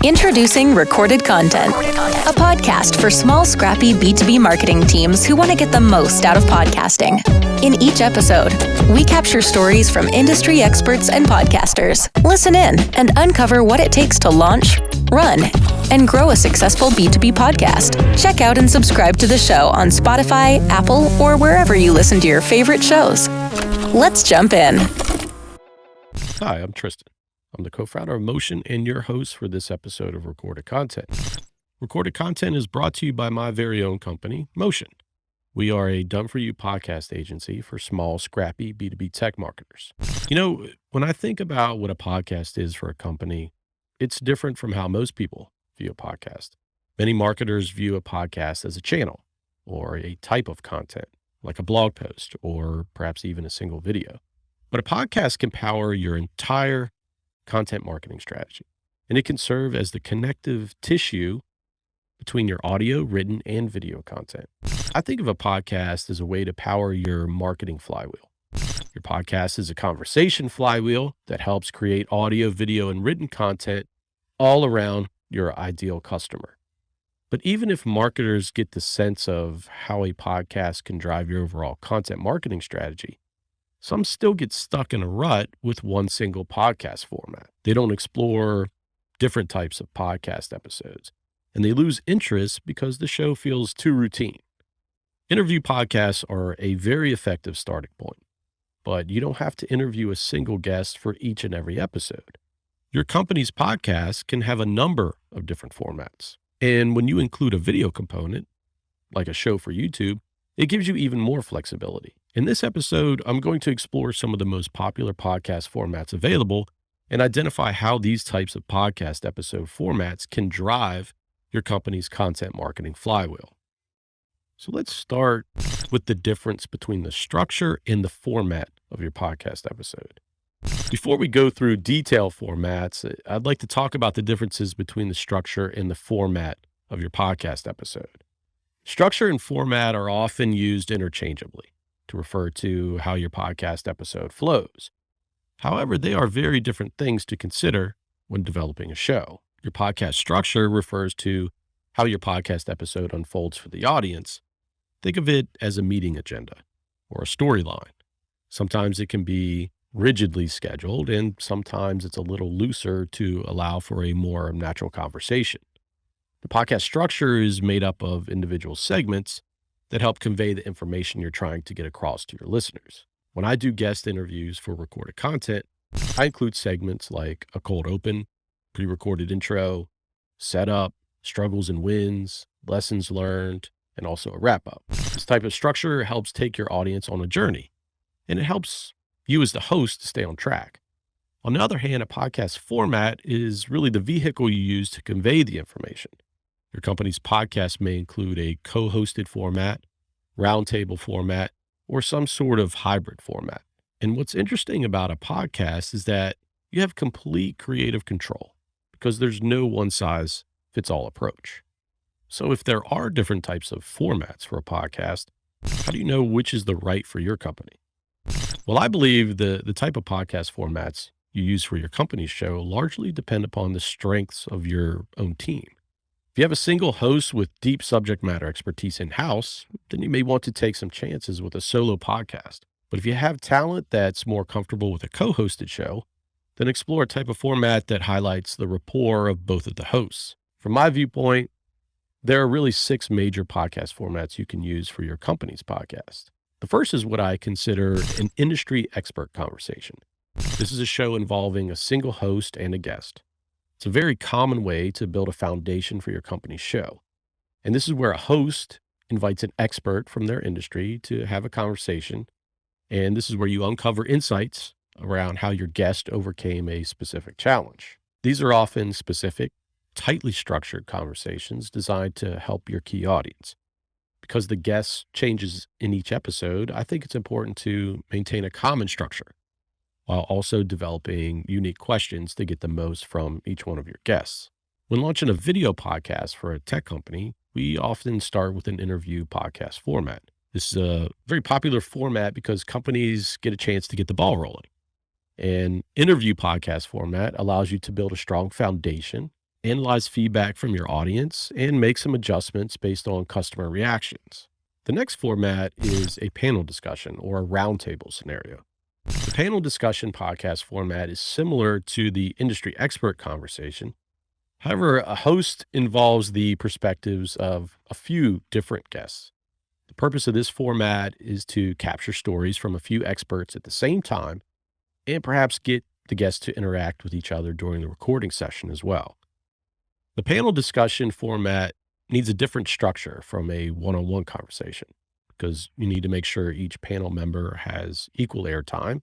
Introducing Recorded Content, a podcast for small, scrappy B2B marketing teams who want to get the most out of podcasting. In each episode, we capture stories from industry experts and podcasters. Listen in and uncover what it takes to launch, run, and grow a successful B2B podcast. Check out and subscribe to the show on Spotify, Apple, or wherever you listen to your favorite shows. Let's jump in. Hi, I'm Tristan. I'm the co-founder of Motion and your host for this episode of Recorded Content. Recorded Content is brought to you by my very own company, Motion. We are a done-for-you podcast agency for small, scrappy B2B tech marketers. You know, when I think about what a podcast is for a company, it's different from how most people view a podcast. Many marketers view a podcast as a channel or a type of content, like a blog post or perhaps even a single video. But a podcast can power your entire content marketing strategy, and it can serve as the connective tissue between your audio, written, and video content. I think of a podcast as a way to power your marketing flywheel. Your podcast is a conversation flywheel that helps create audio, video, and written content all around your ideal customer. But even if marketers get the sense of how a podcast can drive your overall content marketing strategy, some still get stuck in a rut with one single podcast format. They don't explore different types of podcast episodes, and they lose interest because the show feels too routine. Interview podcasts are a very effective starting point, but you don't have to interview a single guest for each and every episode. Your company's podcast can have a number of different formats. And when you include a video component, like a show for YouTube, it gives you even more flexibility. In this episode, I'm going to explore some of the most popular podcast formats available and identify how these types of podcast episode formats can drive your company's content marketing flywheel. So let's start with the difference between the structure and the format of your podcast episode. Before we go through detailed formats, I'd like to talk about the differences between the structure and the format of your podcast episode. Structure and format are often used interchangeably to refer to how your podcast episode flows. However, they are very different things to consider when developing a show. Your podcast structure refers to how your podcast episode unfolds for the audience. Think of it as a meeting agenda or a storyline. Sometimes it can be rigidly scheduled, and sometimes it's a little looser to allow for a more natural conversation. The podcast structure is made up of individual segments that help convey the information you're trying to get across to your listeners. When I do guest interviews for recorded content, I include segments like a cold open, pre-recorded intro, setup, struggles and wins, lessons learned, and also a wrap-up. This type of structure helps take your audience on a journey, and it helps you as the host to stay on track. On the other hand, a podcast format is really the vehicle you use to convey the information. Your company's podcast may include a co-hosted format, roundtable format, or some sort of hybrid format. And what's interesting about a podcast is that you have complete creative control because there's no one-size-fits-all approach. So if there are different types of formats for a podcast, how do you know which is the right for your company? Well, I believe the type of podcast formats you use for your company's show largely depend upon the strengths of your own team. If you have a single host with deep subject matter expertise in-house, then you may want to take some chances with a solo podcast. But if you have talent that's more comfortable with a co-hosted show, then explore a type of format that highlights the rapport of both of the hosts. From my viewpoint, there are really 6 major podcast formats you can use for your company's podcast. The first is what I consider an industry expert conversation. This is a show involving a single host and a guest. It's a very common way to build a foundation for your company's show. And this is where a host invites an expert from their industry to have a conversation. And this is where you uncover insights around how your guest overcame a specific challenge. These are often specific, tightly structured conversations designed to help your key audience. Because the guest changes in each episode, I think it's important to maintain a common structure while also developing unique questions to get the most from each one of your guests. When launching a video podcast for a tech company, we often start with an interview podcast format. This is a very popular format because companies get a chance to get the ball rolling. An interview podcast format allows you to build a strong foundation analyze feedback from your audience, and make some adjustments based on customer reactions. The next format is a panel discussion or a roundtable scenario. The panel discussion podcast format is similar to the industry expert conversation. However, a host involves the perspectives of a few different guests. The purpose of this format is to capture stories from a few experts at the same time and perhaps get the guests to interact with each other during the recording session as well. The panel discussion format needs a different structure from a one-on-one conversation because you need to make sure each panel member has equal airtime.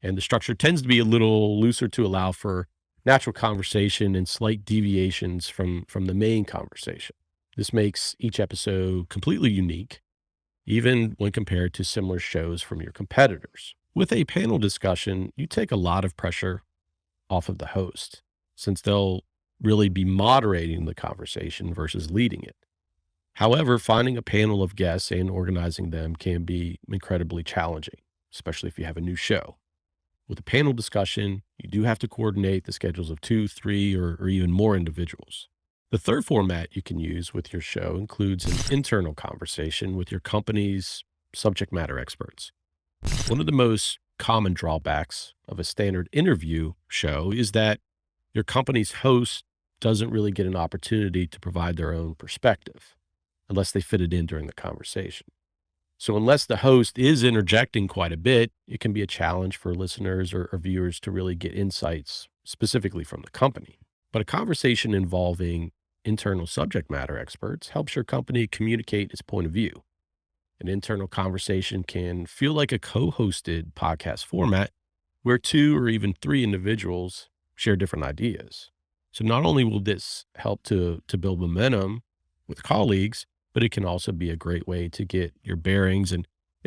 And the structure tends to be a little looser to allow for natural conversation and slight deviations from the main conversation. This makes each episode completely unique, even when compared to similar shows from your competitors. With a panel discussion, you take a lot of pressure off of the host, since they'll really be moderating the conversation versus leading it. However, finding a panel of guests and organizing them can be incredibly challenging, especially if you have a new show. With a panel discussion, you do have to coordinate the schedules of 2, 3, or even more individuals. The third format you can use with your show includes an internal conversation with your company's subject matter experts. One of the most common drawbacks of a standard interview show is that your company's host doesn't really get an opportunity to provide their own perspective unless they fit it in during the conversation. So unless the host is interjecting quite a bit, it can be a challenge for listeners or viewers to really get insights specifically from the company. But a conversation involving internal subject matter experts helps your company communicate its point of view. An internal conversation can feel like a co-hosted podcast format where 2 or even 3 individuals share different ideas. So not only will this help to build momentum with colleagues, but it can also be a great way to get your bearings and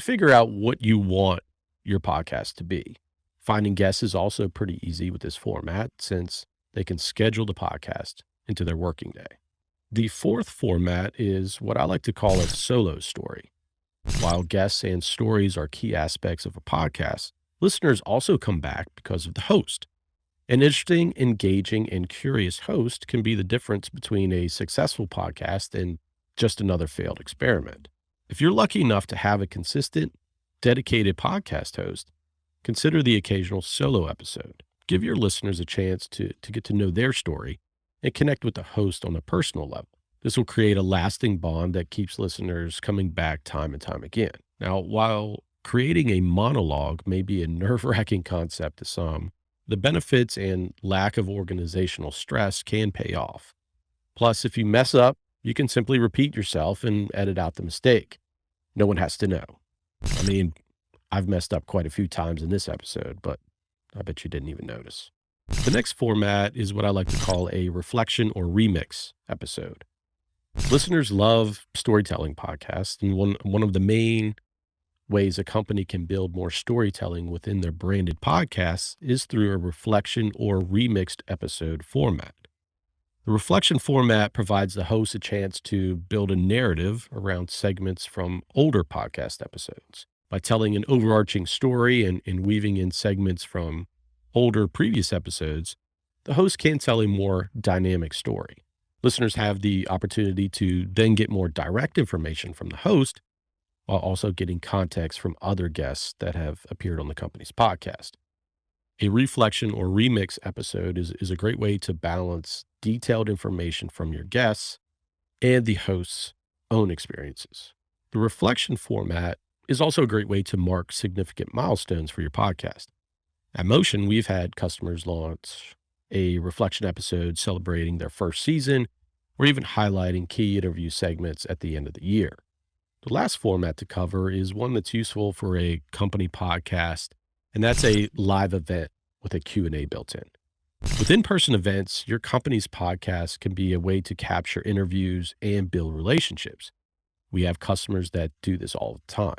figure out what you want your podcast to be. Finding guests is also pretty easy with this format since they can schedule the podcast into their working day. The fourth format is what I like to call a solo story. While guests and stories are key aspects of a podcast, listeners also come back because of the host. An interesting, engaging, and curious host can be the difference between a successful podcast and just another failed experiment. If you're lucky enough to have a consistent, dedicated podcast host, consider the occasional solo episode. Give your listeners a chance to get to know their story and connect with the host on a personal level. This will create a lasting bond that keeps listeners coming back time and time again. Now, while creating a monologue may be a nerve-wracking concept to some, the benefits and lack of organizational stress can pay off. Plus, if you mess up, you can simply repeat yourself and edit out the mistake. No one has to know. I mean, I've messed up quite a few times in this episode, but I bet you didn't even notice. The next format is what I like to call a reflection or remix episode. Listeners love storytelling podcasts, and one of the main ways a company can build more storytelling within their branded podcasts is through a reflection or remixed episode format. The reflection format provides the host a chance to build a narrative around segments from older podcast episodes. By telling an overarching story and weaving in segments from older previous episodes, the host can tell a more dynamic story. Listeners have the opportunity to then get more direct information from the host while also getting context from other guests that have appeared on the company's podcast. A reflection or remix episode is a great way to balance detailed information from your guests and the host's own experiences. The reflection format is also a great way to mark significant milestones for your podcast. At Motion, we've had customers launch a reflection episode celebrating their first season or even highlighting key interview segments at the end of the year. The last format to cover is one that's useful for a company podcast, and that's a live event with a Q&A built in. With in-person events, your company's podcast can be a way to capture interviews and build relationships. We have customers that do this all the time.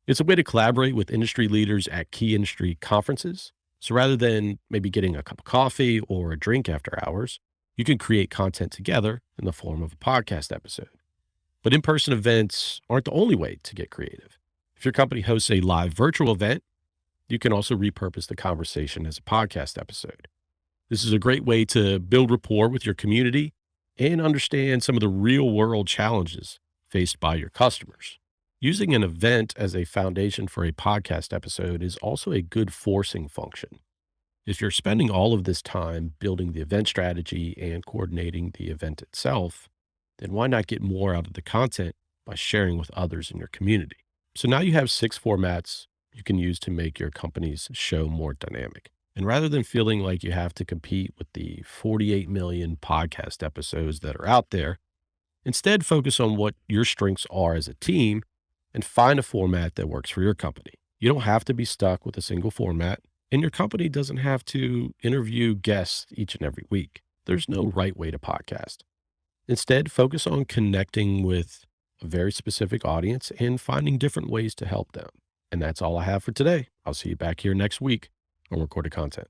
It's a way to collaborate with industry leaders at key industry conferences. So rather than maybe getting a cup of coffee or a drink after hours, you can create content together in the form of a podcast episode. But in-person events aren't the only way to get creative. If your company hosts a live virtual event, you can also repurpose the conversation as a podcast episode. This is a great way to build rapport with your community and understand some of the real-world challenges faced by your customers. Using an event as a foundation for a podcast episode is also a good forcing function. If you're spending all of this time building the event strategy and coordinating the event itself, then why not get more out of the content by sharing with others in your community? So now you have 6 formats you can use to make your company's show more dynamic. And rather than feeling like you have to compete with the 48 million podcast episodes that are out there, instead focus on what your strengths are as a team and find a format that works for your company. You don't have to be stuck with a single format, and your company doesn't have to interview guests each and every week. There's no right way to podcast. Instead, focus on connecting with a very specific audience and finding different ways to help them. And that's all I have for today. I'll see you back here next week on Recorded Content.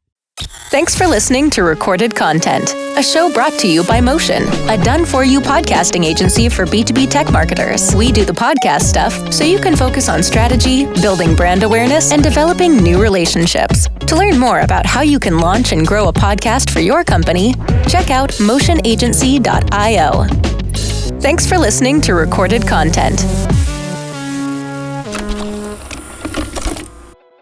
Thanks for listening to Recorded Content, a show brought to you by Motion, a done-for-you podcasting agency for B2B tech marketers. We do the podcast stuff so you can focus on strategy, building brand awareness, and developing new relationships. To learn more about how you can launch and grow a podcast for your company, check out motionagency.io. Thanks for listening to Recorded Content.